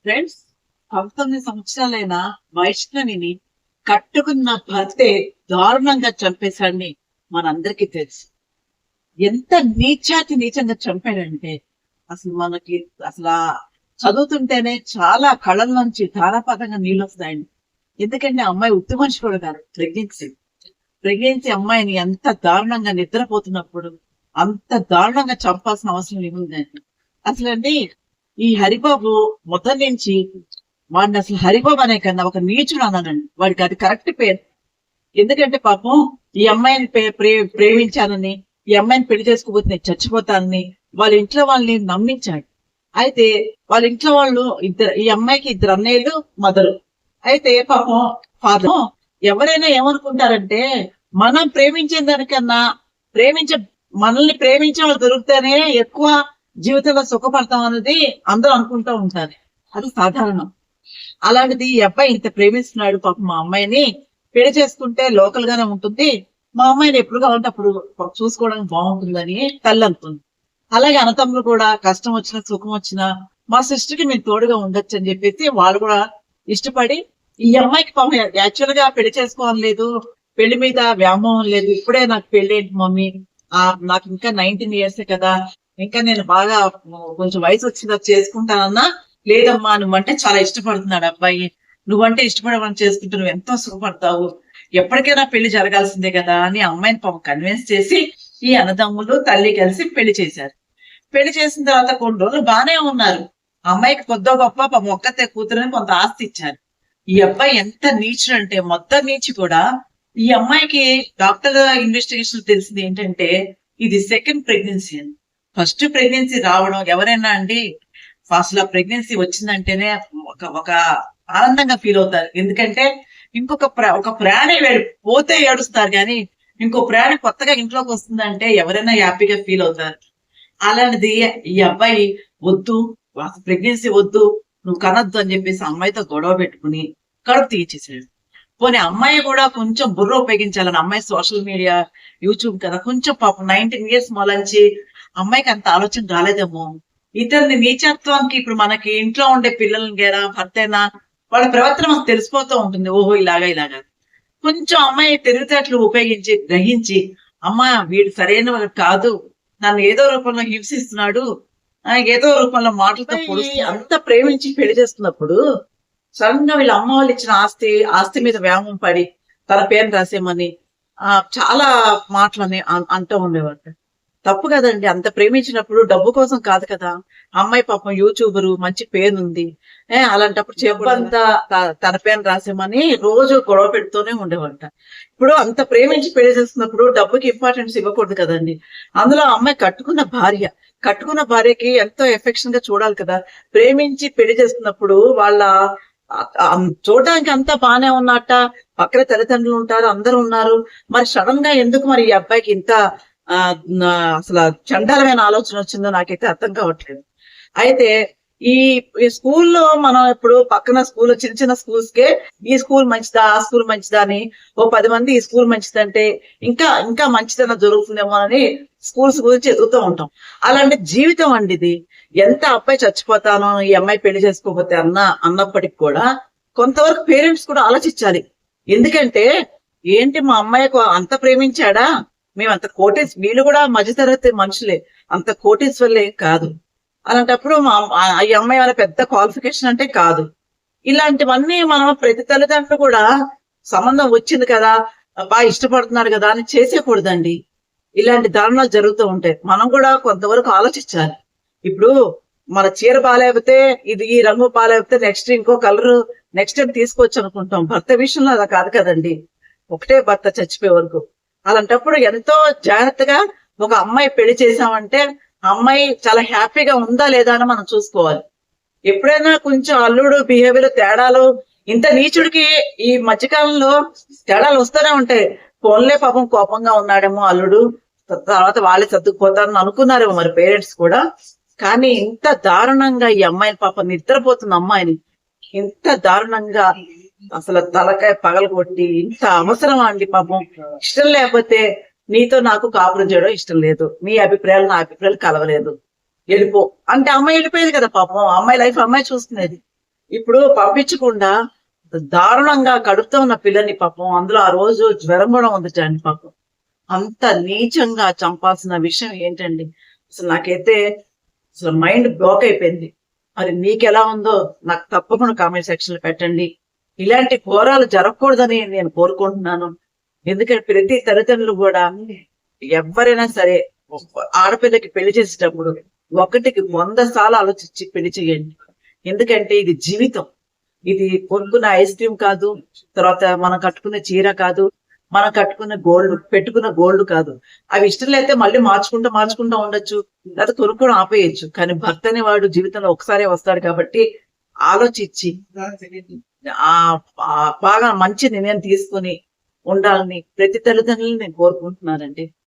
Friends, 19 సంవత్సరాలైన వైష్ణవిని కట్టుకున్న భర్తే దారుణంగా చంపేశాడని మనందరికీ తెలుసు. ఎంత నీచంగా చంపాడంటే అసలు మనకి అసలు చదువుతుంటేనే చాలా కళ్ళ నుంచి ధారాపాతంగా నీళ్ళు వస్తాయండి. ఎందుకంటే అమ్మాయి ఉత్తి మనిషి కూడా కాదు, ప్రెగ్నెన్సీ అమ్మాయిని ఎంత దారుణంగా నిద్రపోతున్నప్పుడు అంత దారుణంగా చంపాల్సిన అవసరం ఏముందండి. అసలు అండి, ఈ హరిబాబు మొదటి నుంచి వాడిని అసలు హరిబాబు అనే కన్నా ఒక నీచుడు అన్నానండి. వాడికి అది కరెక్ట్ పేరు. ఎందుకంటే పాపం ఈ అమ్మాయిని ప్రేమించానని, ఈ అమ్మాయిని పెళ్లి చేసుకోబోతే నేను చచ్చిపోతానని వాళ్ళ ఇంట్లో వాళ్ళని నమ్మించాడు. అయితే వాళ్ళ ఇంట్లో వాళ్ళు ఈ అమ్మాయికి 2 అన్నయ్యలు, మదరు. అయితే పాపం ఫాదర్ ఎవరైనా ఏమనుకుంటారంటే, మనం ప్రేమించిన దానికన్నా మనల్ని ప్రేమించే వాళ్ళు దొరికితేనే ఎక్కువ జీవితంలో సుఖపడతాం అనేది అందరూ అనుకుంటూ ఉంటారు. అది సాధారణం. అలాంటిది ఈ అబ్బాయి ఇంత ప్రేమిస్తున్నాడు. పాపం మా అమ్మాయిని పెళ్లి చేసుకుంటే లోకల్ గానే ఉంటుంది, మా అమ్మాయిని ఎప్పుడు కావాలంటే అప్పుడు చూసుకోవడానికి బాగుంటుందని తల్లి అనుకుంది. అలాగే అన్నతమ్ములు కూడా కష్టం వచ్చినా సుఖం వచ్చినా మా సిస్టర్ కి మేము తోడుగా ఉండొచ్చు అని చెప్పేసి వాళ్ళు కూడా ఇష్టపడి, ఈ అమ్మాయికి పాపం యాక్చువల్ గా పెళ్లి చేసుకోవాలి లేదు, పెళ్లి మీద వ్యామోహం లేదు. ఇప్పుడే నాకు పెళ్లి ఏంటి మమ్మీ, నాకు ఇంకా 19 years కదా, ఇంకా నేను బాగా కొంచెం వయసు వచ్చిందా చేసుకుంటానన్నా, లేదమ్మా నువ్వంటే చాలా ఇష్టపడుతున్నాడు అబ్బాయి, నువ్వంటే ఇష్టపడమని చేసుకుంటూ నువ్వు ఎంతో సుఖపడతావు, ఎప్పటికైనా పెళ్లి జరగాల్సిందే కదా అని అమ్మాయిని పాపం కన్విన్స్ చేసి ఈ అన్నదమ్ములు తల్లి కలిసి పెళ్లి చేశారు. పెళ్లి చేసిన తర్వాత కొన్ని రోజులు బానే ఉన్నారు. అమ్మాయికి కొద్దో గొప్ప పాపం ఒక్కతే కూతురని కొంత ఆస్తి ఇచ్చారు. ఈ అబ్బాయి ఎంత నీచుడు అంటే, మొత్తం నీచి కూడా ఈ అమ్మాయికి డాక్టర్ ఇన్వెస్టిగేషన్ తెలిసింది ఏంటంటే ఇది 2nd ప్రెగ్నెన్సీ అని. ఫస్ట్ ప్రెగ్నెన్సీ రావడం ఎవరైనా అండి అసలు ఆ ప్రెగ్నెన్సీ వచ్చిందంటేనే ఒక ఆనందంగా ఫీల్ అవుతారు. ఎందుకంటే ఒక ప్రాణి పోతే ఏడుస్తారు కానీ ఇంకో ప్రాణి కొత్తగా ఇంట్లోకి వస్తుందంటే ఎవరైనా హ్యాపీగా ఫీల్ అవుతారు. అలాంటిది ఈ అబ్బాయి వద్దు, ప్రెగ్నెన్సీ వద్దు, నువ్వు కనొద్దు అని చెప్పేసి అమ్మాయితో గొడవ పెట్టుకుని కడుపు తీయించేసాడు. పోనీ అమ్మాయి కూడా కొంచెం బుర్ర ఉపయోగించాలని, అమ్మాయి సోషల్ మీడియా యూట్యూబ్ కదా, కొంచెం పాపం 19 years మొలంచి అమ్మాయికి అంత ఆలోచన రాలేదేమో. ఇతరుని నీచత్వానికి ఇప్పుడు మనకి ఇంట్లో ఉండే పిల్లల్ని గేరా భర్తైనా వాళ్ళ ప్రవర్తన మనకు తెలిసిపోతూ ఉంటుంది. ఓహో ఇలాగా కొంచెం అమ్మాయి తెలివితేటలు ఉపయోగించి గ్రహించి, అమ్మా వీడు సరైన వాడు కాదు, నన్ను ఏదో రూపంలో హింసిస్తున్నాడు, ఏదో రూపంలో మాటలతో పొడుస్తూ అంత ప్రేమించి పెళ్లి చేస్తున్నప్పుడు సడన్ గా వీళ్ళ అమ్మ వాళ్ళు ఇచ్చిన ఆస్తి మీద వ్యామోహం పడి తన పేరు రాసేమని చాలా మాటలని అంటూ ఉండేవాడు. తప్పు కదండి. అంత ప్రేమించినప్పుడు డబ్బు కోసం కాదు కదా. అమ్మాయి పాపం యూట్యూబరు, మంచి పేరుంది, అలాంటప్పుడు చెప్పంతా తన పేరు రాసేమని రోజు గొడవ పెడుతూనే ఉండేవాట. ఇప్పుడు అంత ప్రేమించి పెళ్లి చేస్తున్నప్పుడు డబ్బుకి ఇంపార్టెన్స్ ఇవ్వకూడదు కదండి. అందులో అమ్మాయి కట్టుకున్న భార్యకి ఎంతో ఎఫెక్షన్ గా చూడాలి కదా. ప్రేమించి పెళ్లి చేస్తున్నప్పుడు వాళ్ళ చూడడానికి అంతా బానే ఉన్నట్ట, పక్కన తల్లిదండ్రులు ఉంటారు, అందరూ ఉన్నారు, మరి సడన్ గా ఎందుకు మరి ఈ అబ్బాయికి ఇంత అసలు చండాలమైన ఆలోచన వచ్చిందో నాకైతే అర్థం కావట్లేదు. అయితే ఈ స్కూల్లో మనం ఇప్పుడు పక్కన స్కూల్, చిన్న స్కూల్స్ కే ఈ స్కూల్ మంచిదా ఆ స్కూల్ మంచిదా అని ఓ 10 మంది ఈ స్కూల్ మంచిదంటే ఇంకా మంచిదన్నా జరుగుతుందేమో అని స్కూల్స్ గురించి ఎదుగుతూ ఉంటాం. అలాంటి జీవితం అండి ఇది. ఎంత అబ్బాయి చచ్చిపోతానో ఈ అమ్మాయి పెళ్లి చేసుకోకపోతే అన్నప్పటికి కూడా కొంతవరకు పేరెంట్స్ కూడా ఆలోచించాలి. ఎందుకంటే ఏంటి మా అమ్మాయికి అంత ప్రేమించాడా, మేము అంత వీళ్ళు కూడా మధ్యతరగతి మనుషులే, అంత కోటీశ్వర్లే కాదు. అలాంటప్పుడు ఈ అమ్మాయి వాళ్ళ పెద్ద క్వాలిఫికేషన్ అంటే కాదు. ఇలాంటివన్నీ మనం ప్రతి తల్లిదండ్రులు కూడా సంబంధం వచ్చింది కదా, బాగా ఇష్టపడుతున్నారు కదా అని చేసేకూడదండి. ఇలాంటి దారుణాలు జరుగుతూ ఉంటాయి. మనం కూడా కొంతవరకు ఆలోచించాలి. ఇప్పుడు మన చీర బాగాలేకపోతే ఇది ఈ రంగు బాగాలేకపోతే నెక్స్ట్ ఇంకో కలర్ నెక్స్ట్ టైం తీసుకోవచ్చు అనుకుంటాం. భర్త విషయంలో అలా కాదు కదండి. ఒకటే భర్త చచ్చిపోయే వరకు. అలాంటప్పుడు ఎంతో జాగ్రత్తగా ఒక అమ్మాయి పెళ్లి చేసామంటే అమ్మాయి చాలా హ్యాపీగా ఉందా లేదా అని మనం చూసుకోవాలి. ఎప్పుడైనా కొంచెం అల్లుడు బిహేవియర్ తేడాలు, ఇంత నీచుడికి ఈ మధ్యకాలంలో తేడాలు వస్తూనే ఉంటాయి. ఫోన్లే పాపం కోపంగా ఉన్నాడేమో అల్లుడు, తర్వాత వాళ్ళే సర్దుకుపోతారని అనుకున్నారేమో మరి పేరెంట్స్ కూడా. కానీ ఇంత దారుణంగా ఈ అమ్మాయిని పాపం నిద్రపోతున్న అమ్మాయిని ఇంత దారుణంగా అసలు తలకాయ పగలగొట్టి, ఇంత అవసరమా అండి పాపం. ఇష్టం లేకపోతే నీతో నాకు కాపురం చేయడం ఇష్టం లేదు, నీ అభిప్రాయాలు నా అభిప్రాయాలు కలవలేదు, వెళ్ళిపో అంటే అమ్మాయి వెళ్ళిపోయేది కదా పాపం. అమ్మాయి లైఫ్ అమ్మాయి చూసుకునేది. ఇప్పుడు పంపించకుండా దారుణంగా కడుపుతో ఉన్న పిల్లని పాపం, అందులో ఆ రోజు జ్వరం కూడా ఉందటండి పాపం. అంత నీచంగా చంపాల్సిన విషయం ఏంటండి? అసలు నాకైతే అసలు మైండ్ బ్లాక్ అయిపోయింది. మరి మీకెలా ఉందో నాకు తప్పకుండా కామెంట్ సెక్షన్ లో పెట్టండి. ఇలాంటి ఘోరాలు జరగకూడదని నేను కోరుకుంటున్నాను. ఎందుకంటే ప్రతి తల్లిదండ్రులు కూడా ఎవరైనా సరే ఆడపిల్లకి పెళ్లి చేసేటప్పుడు ఒకటికి 100 సార్లు ఆలోచించి పెళ్లి చేయండి. ఎందుకంటే ఇది జీవితం. ఇది కొనుక్కున్న ఐస్ క్రీమ్ కాదు, తర్వాత మనం కట్టుకునే చీర కాదు, మనం కట్టుకున్న గోల్డ్, పెట్టుకున్న గోల్డ్ కాదు. అవి ఇష్టం లేకపోతే మళ్ళీ మార్చుకుంటూ ఉండొచ్చు, లేకపోతే కొనుక్కోవడం ఆపేయచ్చు. కానీ భర్త అనేవాడు జీవితంలో ఒకసారే వస్తాడు కాబట్టి ఆలోచించి ఆ బాగా మంచి నిర్ణయం తీసుకుని ఉండాలని ప్రతి తల్లిదండ్రులు నేను కోరుకుంటున్నానండి.